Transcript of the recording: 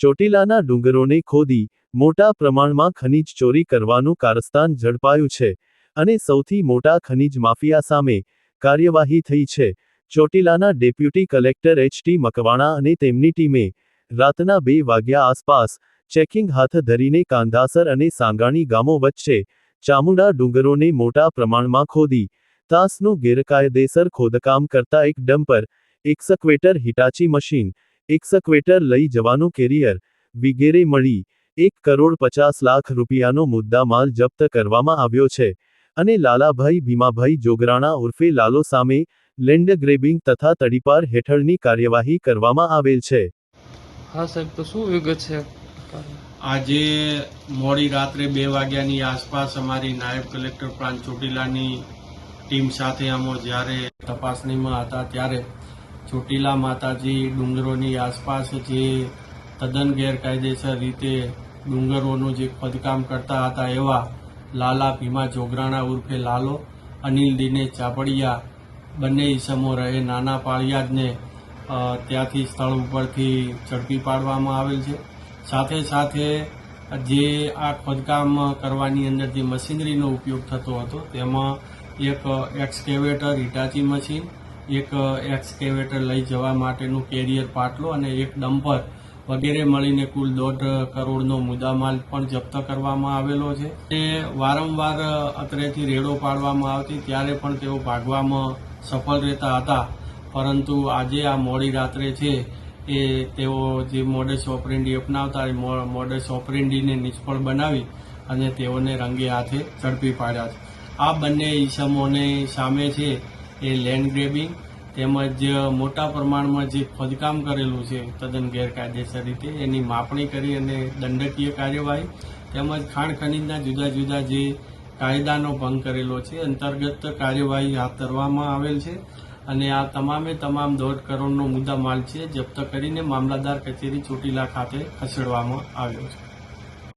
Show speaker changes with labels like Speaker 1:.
Speaker 1: ચોટીલાના ડુંગરોને ખોદી મોટા પ્રમાણમાં ખનીજ ચોરી કરવાનું કારસ્તાન ઝડપાયું છે અને સૌથી મોટા ખનીજ માફિયા સામે કાર્યવાહી થઈ છે। ચોટીલાના ડેપ્યુટી કલેક્ટર એચ.ટી. મકવાણા અને તેમની ટીમે રાતના 2 વાગ્યા આસપાસ ચેકિંગ હાથ ધરીને કાંધાસર અને સાંગાણી ગામો વચ્ચે ચામુંડા ડુંગરોને મોટા પ્રમાણમાં ખોદી તાસનું ગેરકાયદેસર ખોદકામ કરતા એક ડમ્પર, એક્સકવેટર, હિટાચી મશીન, એક્સકવેટર લઈ જવાનું કેરિયર વગેરે મળી 1,50,00,000 રૂપિયાનો મુદ્દામાલ જપ્ત કરવામાં આવ્યો છે અને લાલાભાઈ ભીમાભાઈ જોગરાણા ઉર્ફે લાલો સામે લેન્ડ ગ્રેબિંગ તથા તડીપાર હેઠળની કાર્યવાહી કરવામાં આવેલ છે।
Speaker 2: હા સાહેબ, તો શું વિગત છે?
Speaker 3: આજે મોડી રાત્રે 2 વાગ્યાની આસપાસ અમારી નાયબ કલેક્ટર પ્રાંત ચોટીલાની ટીમ સાથે અમે જ્યારે તપાસણીમાં હતા ત્યારે ચોટીલા માતાજી ડુંગરોની આસપાસ જે તદ્દન ગેરકાયદેસર રીતે ડુંગરોનું જે ખોદકામ કરતા હતા એવા લાલા ભીમા જોગરાણા ઉર્ફે લાલો, અનિલ દિનેશ ચાપડિયા બંને ઈસમો રહે નાના પાળિયાદને ત્યાંથી સ્થળ ઉપરથી ઝડપી પાડવામાં આવેલ છે। સાથે સાથે જે આ ખોદકામ કરવાની અંદર જે મશીનરીનો ઉપયોગ થતો હતો તેમાં એક એક્સકેવેટર, હિટાચી મશીન, એક એક્સકેવેટર લઈ જવા માટેનું કેરિયર પાટલો અને એક ડમ્પર વગેરે મળીને કુલ 1.5 કરોડનો મુદ્દામાલ પણ જપ્ત કરવામાં આવેલો છે। તે વારંવાર અત્રેથી રેડો પાડવામાં આવતી ત્યારે પણ તેઓ ભાગવામાં સફળ રહેતા હતા, પરંતુ આજે આ મોડી રાત્રે છે એ તેઓ જે મોડસ ઓપરેન્ડી અપનાવતા મોડસ ઓપરેન્ડીને નિષ્ફળ બનાવી અને તેઓને રંગે હાથે ઝડપી પાડ્યા છે। આ બંને ઈસમોને સામે છે એ લેન્ડ ગ્રેબિંગ તેમજ મોટા પ્રમાણમાં જે ખોદકામ કરેલું છે તદ્દન ગેરકાયદેસર રીતે એની માપણી કરી અને દંડકીય કાર્યવાહી તેમજ ખાણ ખનીજના જુદા જુદા જે કાયદાનો ભંગ કરેલો છે અંતર્ગત કાર્યવાહી હાથ ધરવામાં આવેલ છે અને આ તમામ 1.5 કરોડનો મુદ્દામાલ છે જપ્ત કરીને મામલતદાર કચેરી ચોટીલા ખાતે ખસેડવામાં આવ્યો છે।